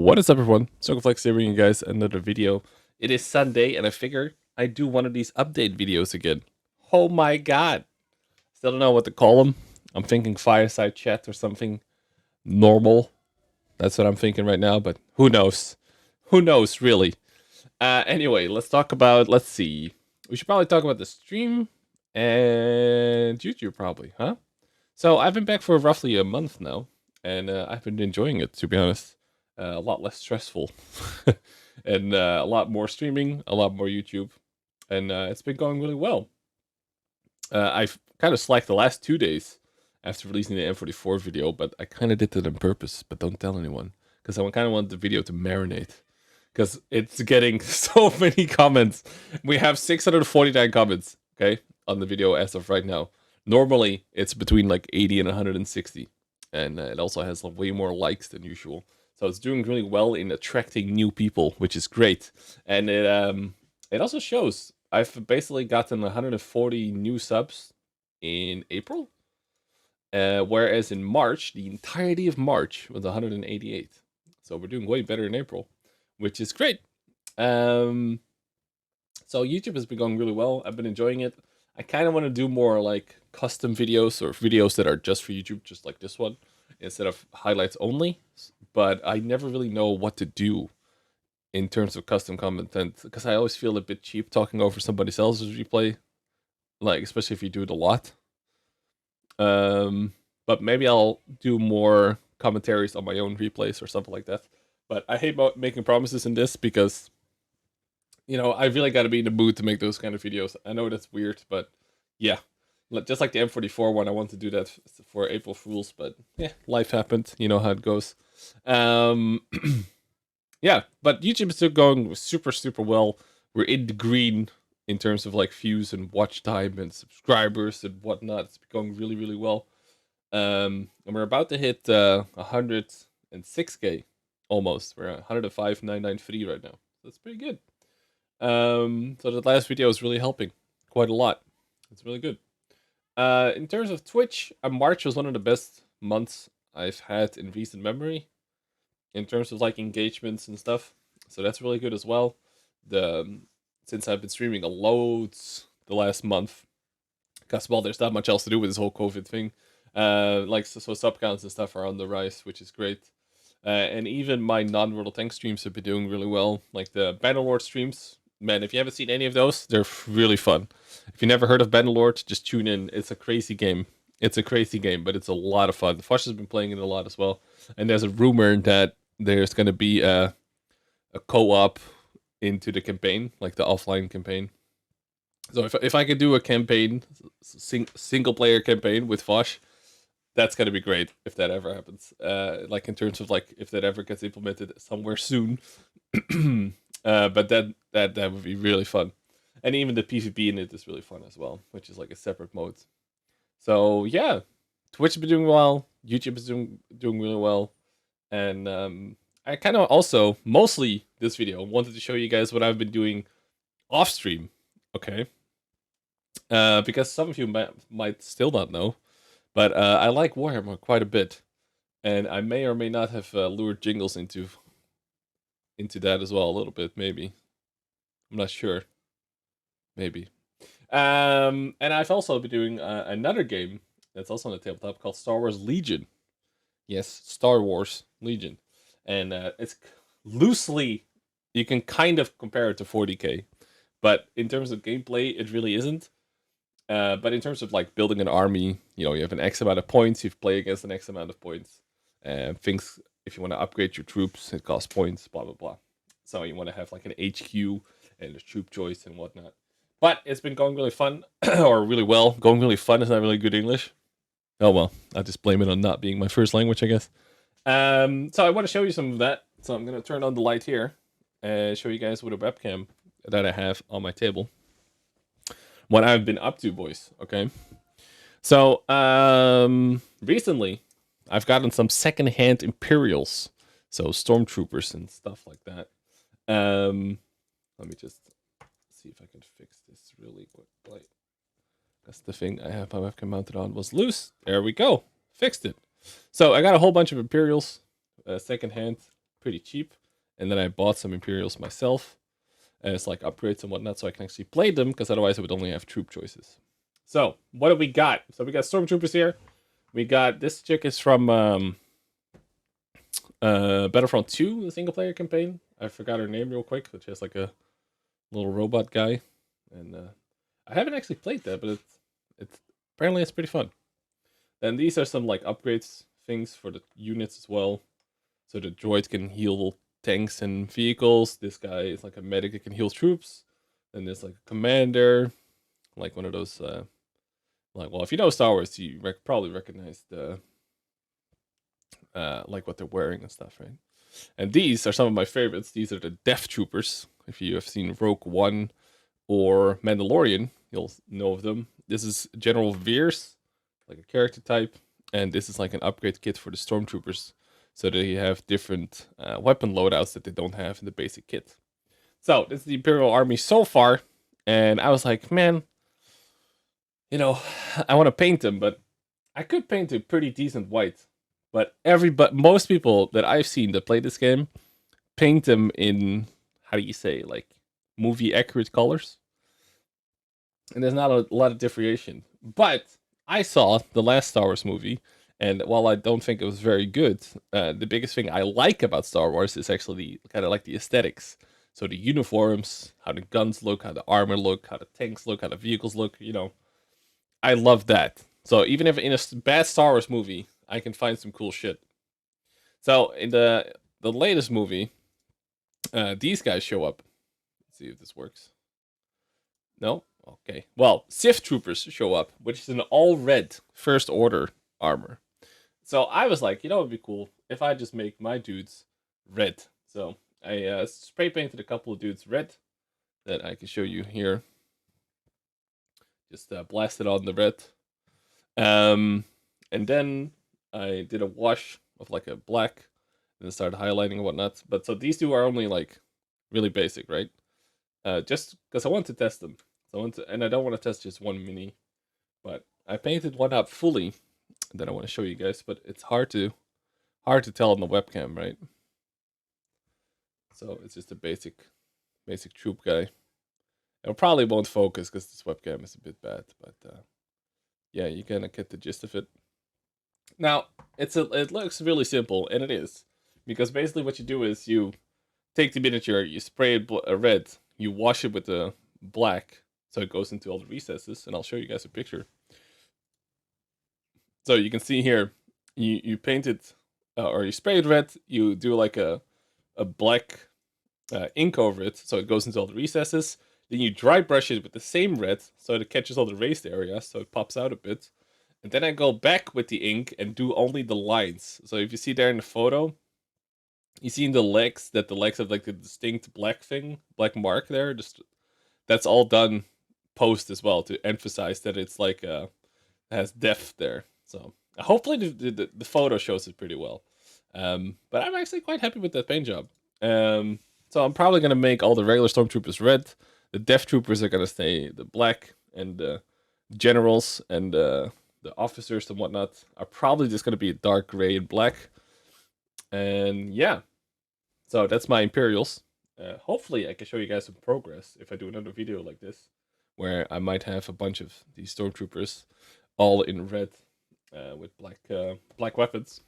What is up, everyone? Circon here bringing you guys another video. It is Sunday, and I figure I'd do one of these update videos again. Oh my god! Still don't know what to call them. I'm thinking Fireside Chat or something normal. That's what I'm thinking right now, but who knows? Who knows, really? Anyway, let's talk about, let's see. We should probably talk about the stream and YouTube, probably, huh? So I've been back for roughly a month now, and I've been enjoying it, to be honest. A lot less stressful, and a lot more streaming, a lot more YouTube, and it's been going really well. I've kind of slacked the last 2 days after releasing the M44 video, but I kind of did it on purpose, but don't tell anyone, because I kind of want the video to marinate, because it's getting so many comments. We have 649 comments, okay, on the video as of right now. Normally, it's between like 80 and 160, and it also has way more likes than usual. So it's doing really well in attracting new people, which is great. And it also shows I've basically gotten 140 new subs in April, whereas in March, the entirety of March was 188. So we're doing way better in April, which is great. So YouTube has been going really well. I've been enjoying it. I kind of want to do more like custom videos or videos that are just for YouTube, just like this one, instead of highlights only. But I never really know what to do in terms of custom content, because I always feel a bit cheap talking over somebody else's replay, like especially if you do it a lot. But maybe I'll do more commentaries on my own replays or something like that. But I hate making promises in this because, you know, I really got to be in the mood to make those kind of videos. I know that's weird, but yeah. Just like the M44 one, I want to do that for April Fools, but yeah, life happened. You know how it goes. Yeah, but YouTube is still going super, super well. We're in the green in terms of like views and watch time and subscribers and whatnot. It's going really, really well. And we're about to hit 106k almost. We're at 105,993 right now. That's pretty good. So the last video is really helping quite a lot. It's really good. In terms of Twitch, March was one of the best months I've had in recent memory in terms of like engagements and stuff. So that's really good as well. Since I've been streaming a loads the last month, because well, there's not much else to do with this whole COVID thing. Like so sub counts and stuff are on the rise, which is great. And even my non-World of Tanks streams have been doing really well. Like the Bannerlord streams, man, if you haven't seen any of those, they're really fun. If you never heard of Bannerlord, just tune in. It's a crazy game. It's a crazy game, but it's a lot of fun. Fosh has been playing it a lot as well. And there's a rumor that there's going to be a co-op into the campaign, like the offline campaign. So if I could do a campaign, single player campaign with Fosh, that's gonna be great if that ever happens. Like in terms of like if that ever gets implemented somewhere soon. But that would be really fun, and even the PvP in it is really fun as well, which is like a separate mode. So yeah, Twitch has been doing well, YouTube is doing really well, and I kind of also mostly this video wanted to show you guys what I've been doing off stream. Okay, because some of you might still not know. But I like Warhammer quite a bit, and I may or may not have lured Jingles into that as well a little bit, maybe. I'm not sure. Maybe. And I've also been doing another game that's also on the tabletop called Star Wars Legion. Yes, Star Wars Legion. And it's loosely, you can kind of compare it to 40k. But in terms of gameplay, it really isn't. But in terms of like building an army, you know, you have an X amount of points, you play against an X amount of points. Things, if you want to upgrade your troops, it costs points, blah, blah, blah. So you want to have like an HQ and a troop choice and whatnot. But it's been going really fun, or really well. Going really fun is not really good English. Oh well, I'll just blame it on not being my first language, I guess. So I want to show you some of that. So I'm going to turn on the light here and show you guys with a webcam that I have on my table what I've been up to, boys. Okay, so recently I've gotten some secondhand Imperials, so stormtroopers and stuff like that. Let me just see if I can fix this really quick. That's the thing I have my webcam mounted on was loose. There we go, fixed it. So I got a whole bunch of Imperials, secondhand, pretty cheap. And then I bought some Imperials myself as like upgrades and whatnot, so I can actually play them, because otherwise I would only have troop choices. So, what do we got? So we got Stormtroopers here. We got, this chick is from Battlefront 2, the single player campaign. I forgot her name real quick, but she has like a little robot guy. And I haven't actually played that, but it's apparently it's pretty fun. Then these are some like upgrades things for the units as well. So the droid can heal tanks and vehicles. This guy is like a medic that can heal troops. Then there's like a commander, like one of those like, well, if you know Star Wars, you probably recognize the like what they're wearing and stuff, right? And these are some of my favorites. These are the Death Troopers. If you have seen Rogue One or Mandalorian, you'll know of them. This is General Veers, like a character type, and this is like an upgrade kit for the Stormtroopers, so they have different weapon loadouts that they don't have in the basic kit. So this is the Imperial Army so far, and I was like, man, you know, I want to paint them, but I could paint a pretty decent white. But most people that I've seen that play this game paint them in, how do you say, like movie accurate colors, and there's not a lot of differentiation. But I saw the last Star Wars movie, and while I don't think it was very good, the biggest thing I like about Star Wars is actually kind of like the aesthetics. So the uniforms, how the guns look, how the armor look, how the tanks look, how the vehicles look. You know, I love that. So even if in a bad Star Wars movie, I can find some cool shit. So in the latest movie, these guys show up. Let's see if this works. No? Okay. Well, Sith troopers show up, which is an all red First Order armor. So I was like, you know, it would be cool if I just make my dudes red. So I spray painted a couple of dudes red that I can show you here. Just blasted on the red. And then I did a wash of like a black, and then started highlighting and whatnot. But so these two are only like really basic, right? Just because I want to test them. So and I don't want to test just one mini, but I painted one up fully that I want to show you guys. But it's hard to tell on the webcam, right? So it's just a basic troop guy. It probably won't focus because this webcam is a bit bad, but yeah, you kind of get the gist of it. Now, it looks really simple, and it is, because basically what you do is you take the miniature, you spray it red, you wash it with the black, so it goes into all the recesses, and I'll show you guys a picture. So you can see here, you paint it, or you spray it red, you do like a black ink over it, so it goes into all the recesses. Then you dry brush it with the same red, so it catches all the raised areas, so it pops out a bit. And then I go back with the ink and do only the lines. So if you see there in the photo, you see in the legs that the legs have like the distinct black mark there. Just that's all done post as well to emphasize that it's like has depth there. So hopefully the photo shows it pretty well. But I'm actually quite happy with that paint job. So I'm probably gonna make all the regular Stormtroopers red. The Death Troopers are gonna stay the black, and the generals and the officers and whatnot are probably just gonna be a dark gray and black. And yeah, so that's my Imperials. Hopefully I can show you guys some progress if I do another video like this, where I might have a bunch of these Stormtroopers all in red with black weapons.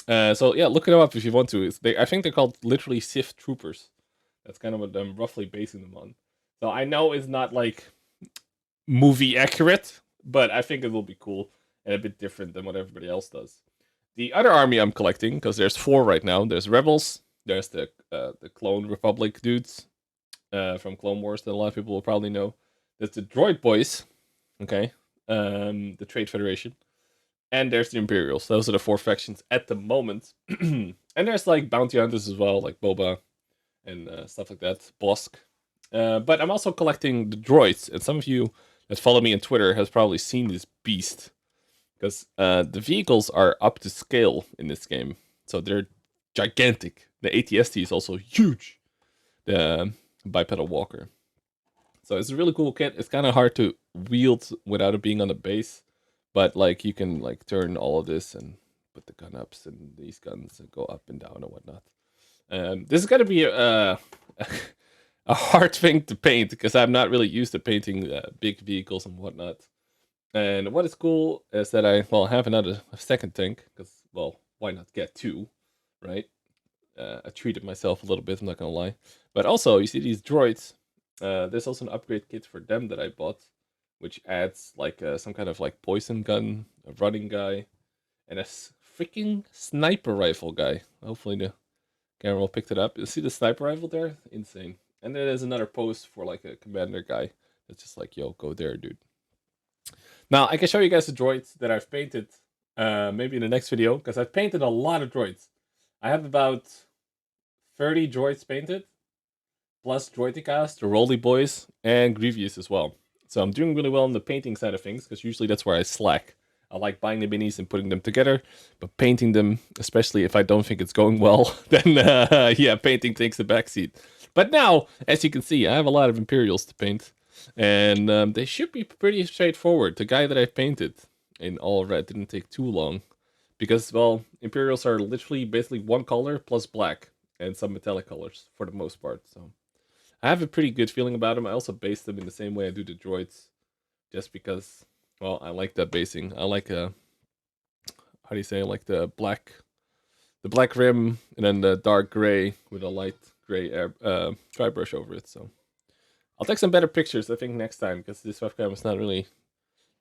So yeah, look it up if you want to. I think they're called literally Sith Troopers. That's kind of what I'm roughly basing them on. So I know it's not like movie accurate, but I think it will be cool and a bit different than what everybody else does. The other army I'm collecting, because there's 4 right now. There's Rebels. There's the Clone Republic dudes from Clone Wars that a lot of people will probably know. There's the Droid Boys, okay, the Trade Federation. And there's the Imperials. Those are the 4 factions at the moment. And there's like bounty hunters as well, like Boba and stuff like that, Bosk. But I'm also collecting the droids, and some of you that follow me on Twitter has probably seen this beast, because the vehicles are up to scale in this game, so they're gigantic. The ATST is also huge, the bipedal walker. So it's a really cool kit. It's kind of hard to wield without it being on the base, but like you can like turn all of this and put the gun ups and these guns and go up and down and whatnot. This is gonna be a hard thing to paint because I'm not really used to painting big vehicles and whatnot. And what is cool is that I have a second tank because why not get two, right? I treated myself a little bit. I'm not gonna lie, but also you see these droids. There's also an upgrade kit for them that I bought, which adds like some kind of like poison gun, a running guy, and a freaking sniper rifle guy. Hopefully the camera will pick it up. You see the sniper rifle there? Insane. And then there's another post for like a commander guy. That's just like, yo, go there, dude. Now I can show you guys the droids that I've painted. Maybe in the next video because I've painted a lot of droids. I have about 30 droids painted, plus Droidicast, the Rolly Boys, and Grievous as well. So I'm doing really well on the painting side of things, because usually that's where I slack. I like buying the minis and putting them together, but painting them, especially if I don't think it's going well, then yeah, painting takes the backseat. But now, as you can see, I have a lot of Imperials to paint, and they should be pretty straightforward. The guy that I painted in all red didn't take too long, because, well, Imperials are literally basically one color plus black, and some metallic colors for the most part, so I have a pretty good feeling about them. I also base them in the same way I do the droids, just because, well, I like that basing. I like how do you say, like the black rim, and then the dark gray with a light gray dry brush over it. So I'll take some better pictures, I think, next time, because this webcam is not really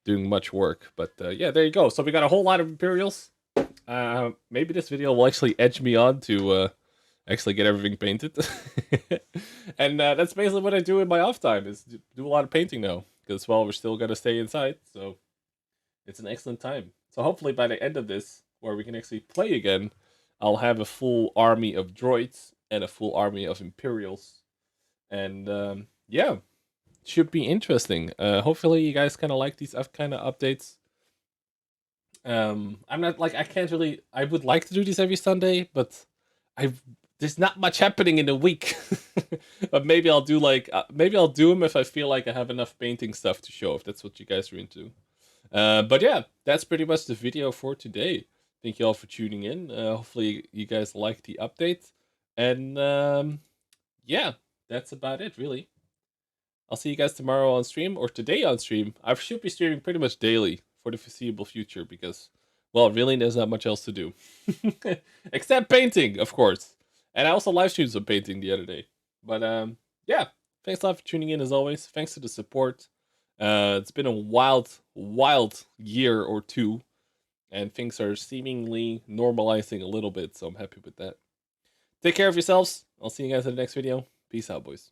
doing much work. But yeah, there you go. So we got a whole lot of Imperials. Maybe this video will actually edge me on to actually get everything painted. And that's basically what I do in my off time, is do a lot of painting now, because, well, we're still gonna stay inside, so it's an excellent time. So hopefully by the end of this, where we can actually play again, I'll have a full army of droids and a full army of Imperials, and yeah, should be interesting. Hopefully you guys kind of like these kind of updates. I'm not like, I can't really, I would like to do these every Sunday, but there's not much happening in a week. But maybe I'll do like, maybe I'll do them if I feel like I have enough painting stuff to show, if that's what you guys are into. But yeah, that's pretty much the video for today. Thank you all for tuning in. Hopefully you guys like the update. And yeah, that's about it, really. I'll see you guys tomorrow on stream, or today on stream. I should be streaming pretty much daily for the foreseeable future, because, well, really there's not much else to do. Except painting, of course. And I also live streamed some painting the other day. But yeah, thanks a lot for tuning in as always. Thanks for the support. It's been a wild year or two, and things are seemingly normalizing a little bit, so I'm happy with that. Take care of yourselves. I'll see you guys in the next video. Peace out, boys.